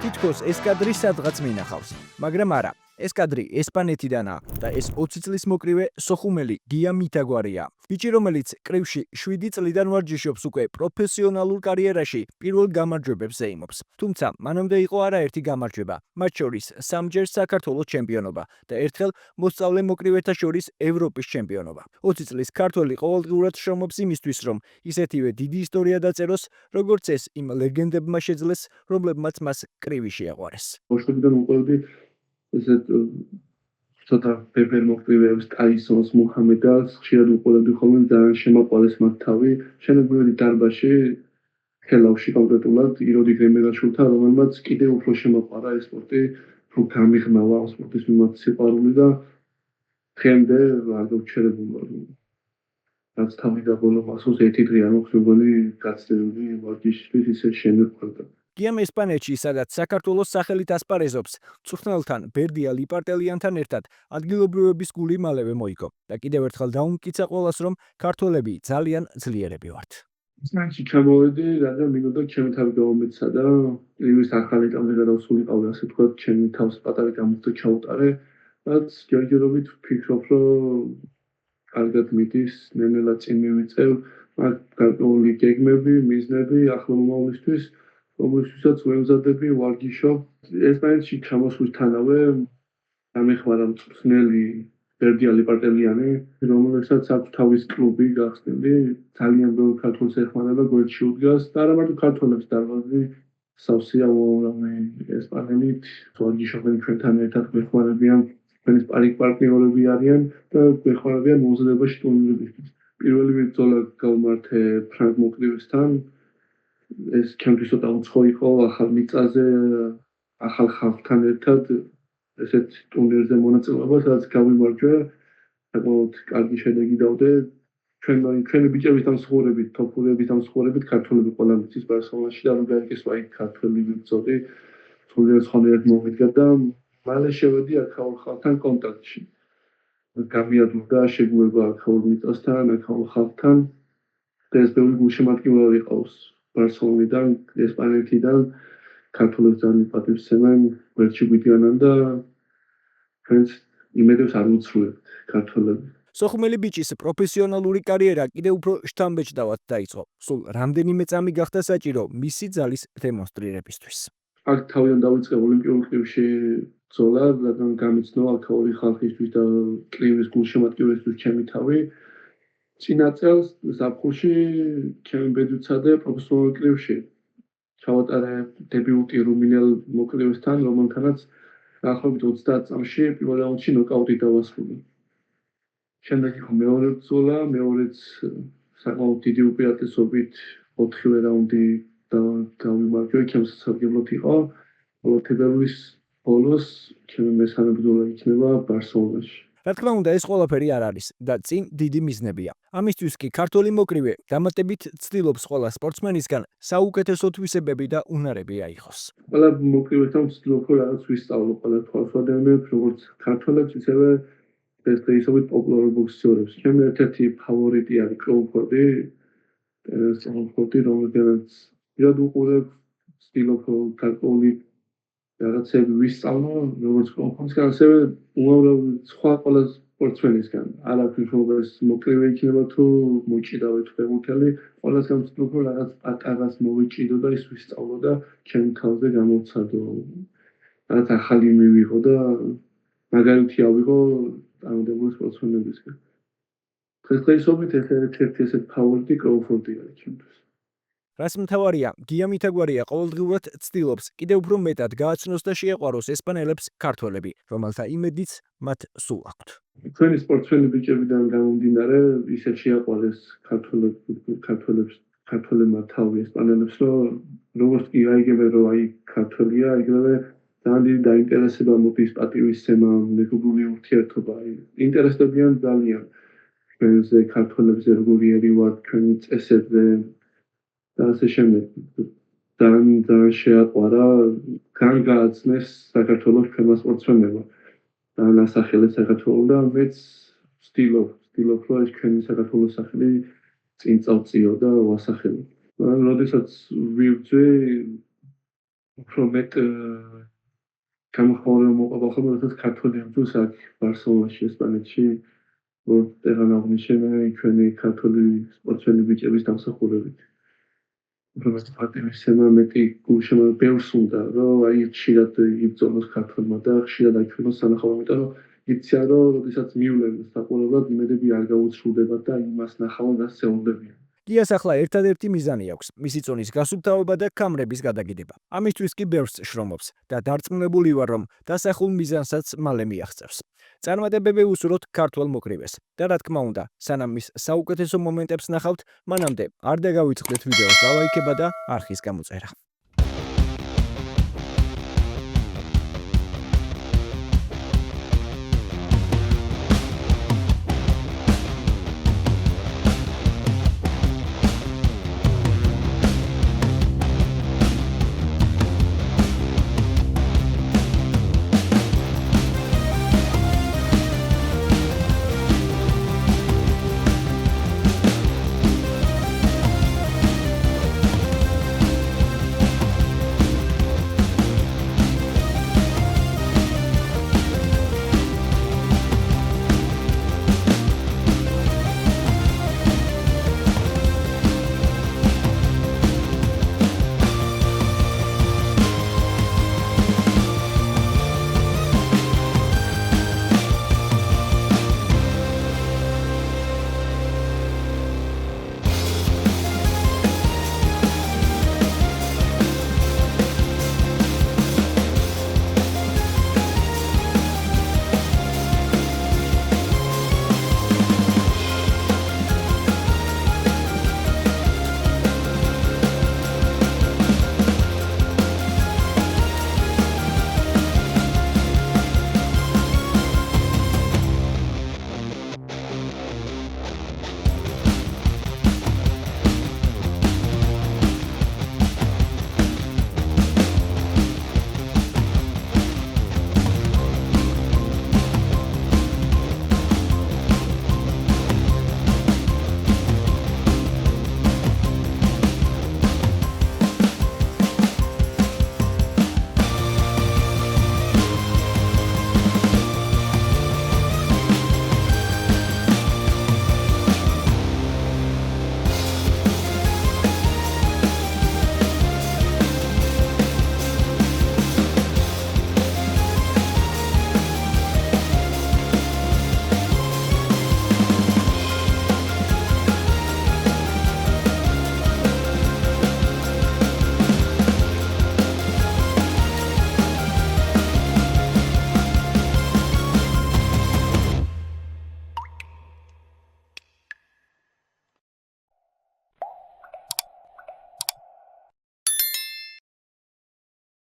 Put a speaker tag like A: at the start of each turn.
A: თითქოს ეს კადრი სადღაც მინახავს, მაგრამ არა. ეს კადრი ესპანეთიდანაა და ეს 20 წლის მოკრივე სოხუმელი გია მითაგვარია. ბიჭი, რომელიც კრივში 7 წლიდან ვარჯიშობს უკვე პროფესიონალურ კარიერაში, პირველ გამარჯვებებს ეიმობს. თუმცა მანამდე იყო არაერთი გამარჯვება, მათ შორის სამჯერ საქართველოს ჩემპიონობა და ერთხელ მოსწავლე მოკრივეთა შორის ევროპის ჩემპიონობა. 20 წლის ქართველი ყოველდღურად შრომობს იმისთვის, რომ ისეთივე დიდი ისტორია დაწეროს, როგორც ეს იმ ლეგენდებმა შეძლეს, რომლებმაც მას კრივი შეაყვარეს.
B: ბავშვობიდან უყურებდი ესეთ ცოტა პეპერ მოკრივეებს, ტაისონს, მუჰამედას, ხშირად უყურებდი ხოლმე, ძალიან შემაყვარეს მათ თავი. შემდეგ მივედი დარბაზში, ხელავში კონკრეტულად იროდი გრემეგაშვილთან, რომელმაც კიდევ უფრო შემაყვარა ეს სპორტი, უფრო გამიღრმავა ამ სპორტის მიმართ სიყვარული და დღემდე არ გავჩერებული ვარ. რაც თავი და ბოლო მასოს ერთი დღე არ მაქვს მეგონი გაცდებული ვარჯიშისთვის ისე შემეყვარდა.
A: გიამ ესპანეთში, სადაც საქართველოს სახელით ასპარეზობს, მწვრთნელთან ბერდია ლიპარტელიანთან ერთად ადგილობრივების გული მალევე მოიგო და კიდევ ერთხელ დაუმტკიცა ყველას, რომ ქართველები ძალიან ძლიერები ვართ.
B: ესპანეთში ჩამოვედი, რადგან მინდოდა ჩემი თავი გავამეცადა და კრივის ახალი ტამზე გადავსულიყავი, ასე ვთქვათ, ჩემი თავს პატარა გამოცდა ჩაუტარე, რაც ჯერჯერობით ვფიქრობ, რომ კარგად მიდის, ნელ-ნელა წინ მივიწევ, მაგ გარკვეული გეგმები, მიზნები ახლა მომავლისთვის, რომელშიც ვემზადები, ვარჯიშობ. ესპანეთში ჩამოსვლისთანავე გამეხმარა მწვრთნელი ბერდია ლიპარტელიანი, რომელსაც აქვს თავის კლუბი გახსნილი, ძალიან ბევრი ქართველს ეხმარება, გვერდში უდგას და არა მარტო ქართველებს დარბაზი სავსეა უამრავი ესპანელით, ვარჯიშობენ ჩვენთან ერთად, გვეხმარებიან, ჩვენი პარტნიორები არიან და გვეხმარებიან მომზადებაში ტურნირებისთვის. პირველი ბრძოლა გავმართე ფრანგ მოკრივესთან, ეს ჩემთვის ცოტა უცხო იყო, ახალ მიწაზე, ახალ ხალხთან ერთად ესეთ ტურნირზე მონაწილეობა, სადაც გავიმარჯვე, საკმაოდ კარგი შედეგი დავდე. ჩვენი ბიჭების დამსხურებით, თოფურების დამსხურებით ქართველები ყველა მიწის ბარსელონაში და რომ გაიგეს ვაი ქართველი ვიბრძოდი, სულიერ სხვანაირად მომიდგა და მალე შევედი აქაურ ხალხთან კონტაქტში. გამიადურდა შეგუება აქაურ მიწასთან, აქაურ ხალხთან და ეს ბევრი გულშემატკივარი ყავს ბარსელონიდან, ესპანეთიდან, ქართველებს ძალიან პატივსცემენ, გვერდში გვიდიანან და ჩვენს იმედებს არ უცვლებთ ქართველები.
A: სოხუმელი ბიჭის პროფესიონალური კარიერა კიდევ უფრო შთამბეჭდავად დაიწყო. სულ რამდენიმე წამი გახდა საჭირო მისი ძალის დემონსტრირებისთვის.
B: აქ თავიდან დავიწყე ოლიმპიურ კრივში ბრძოლა, რადგან გამიცნო აქაური ხალხისთვის და კრივის გულშემატკივრისთვის ჩემი თავი. წინა წელს ზაფხულში ჩემი ბედი ვცადე პროფესიონალურ კრივში. ჩავატარე დებიუტი რუმინელ მოკრივესთან, რომელთანაც დაახლოებით 30 წამში პირველ რაუნდში ნოკაუტით დავასრულე. შემდეგ იყო მეორე ბრძოლა, მეორეც საკმაოდ დიდი უპირატესობით 4-ვე რაუნდი გავიმარჯვე, ჩემს სასარგებლოდ იყო. თებერვლის ბოლოს ჩემი მესამე ბრძოლა იქნება ბარსელონაში.
A: რა თქმა უნდა, ეს ყველაფერი არ არის და წინ დიდი მიზნებია. ამისთვის კი ქართველი მოკრივე დამატებით ცდილობს ყველა სპორტსმენისგან საუკეთესო თვისებები და უნარები აიღოს.
B: ყველა მოკრივესთან ვცდილობ, რომ რაღაც ვისწავლო ყველა თვალსაჩინოებს, როგორც ქართველებს, ისევე ესპეისობით პოპულარულ ბოქსერებს. ჩემი ერთ-ერთი ფავორიტი არის კროუფორდი, რომელსაც პირად უყურებ, ვცდილობ, რომ გარკვეული რაღაცები ვისწავლო, როგორც კროუფორდისგან, ასევე უამრავი სხვა ყველა სპორტსმენისგან. არ აქვს მნიშვნელობა ეს მოკრივე იქნება თუ მოჭიდავე თუ ფეხბურთელი, ყველასგან ვცდილობ, რომ რაღაც პატარას მოვიჭიდო და ის ვისწავლო და ჩემ თავზე გამოვცადო. რაღაც ახალი მივიღო და მაგალითი ავიღო წარმატებული სპორტსმენებისგან. დღესდღეობით ერთ-ერთი ესეთ ფავორიტი კროუფორდი არის ჩემთვის.
A: რას მთავარია, გია მითაგვარია ყოველდღურად ცდილობს კიდევ უფრო მეტად გააცნოს და შეაყვაროს ესპანელებს ქართველები, რომელთა იმედიც მათ სულ აქვთ.
B: ჩვენი სპორტსმენი ბიჭებიდან გამომდინარე, ისე შეაყვარეს ქართველებმა თავი ესპანელებს, რომ როგორც კი აიგებენ, რომ აი ქართველია, ეგრევე ძალიან დიდი დაინტერესება მოდის, პატივისცემა, მეგობრული ურთიერთობა. ინტერესდებიან ძალიან ჩვენზე, ქართველებზე, როგორი ერივათ, ჩვენი წესებზე და ასე შემდეგ. ძალიან შეაყვარა, გააცნეს საქართველოს ჩვენმა სპორტსმენებმა. ძალიან ასახელეს საქართველო და მეც ვცდილობ, რომ ეს ჩვენი საქართველოს სახელი წინ წავწიო და ვასახელო. როდესაც ვიბრძვი უფრო მეტ გამოხმაურება მოყვება ხოლმე, როდესაც ქართველი ემთხვევა აქ ბარსელონაში, ესპანეთში, რომ տեղან აღნიშნე ჩვენი ქართველი სპორტსმენი ბიჭების დამსახურებით. უფრო მეტ პატივისცემა, მეტი გულშემატკივარი ბევრს უნდა, რომ აი ხშირად იბრძოლოს ქართველმა და ხშირად აჩვენოს სანახაობა, იმიტომ რომ იციან, რომ როდესაც მივლენ საყურებლად, იმედები არ გაუცრუდებათ და იმას ნახავენ, რაც შეუძლებიან.
A: გიას ახლა ერთადერთი მიზანი აქვს მისი წონის გასუფთავება და კამრების გადაგიდება. ამისთვის კი ბევრს შრომობს და დარწმუნებული ვარ, რომ დასახულ მიზანსაც მალე მიაღწევს. წარმატებები უსურვოთ ქართველ მოკრივეს და რა თქმა უნდა, სანამ მის საუკეთესო მომენტებს ნახავთ, მანამდე არ დაგავიწყდეთ ვიდეოს დალაიქება და არხის გამოწერა.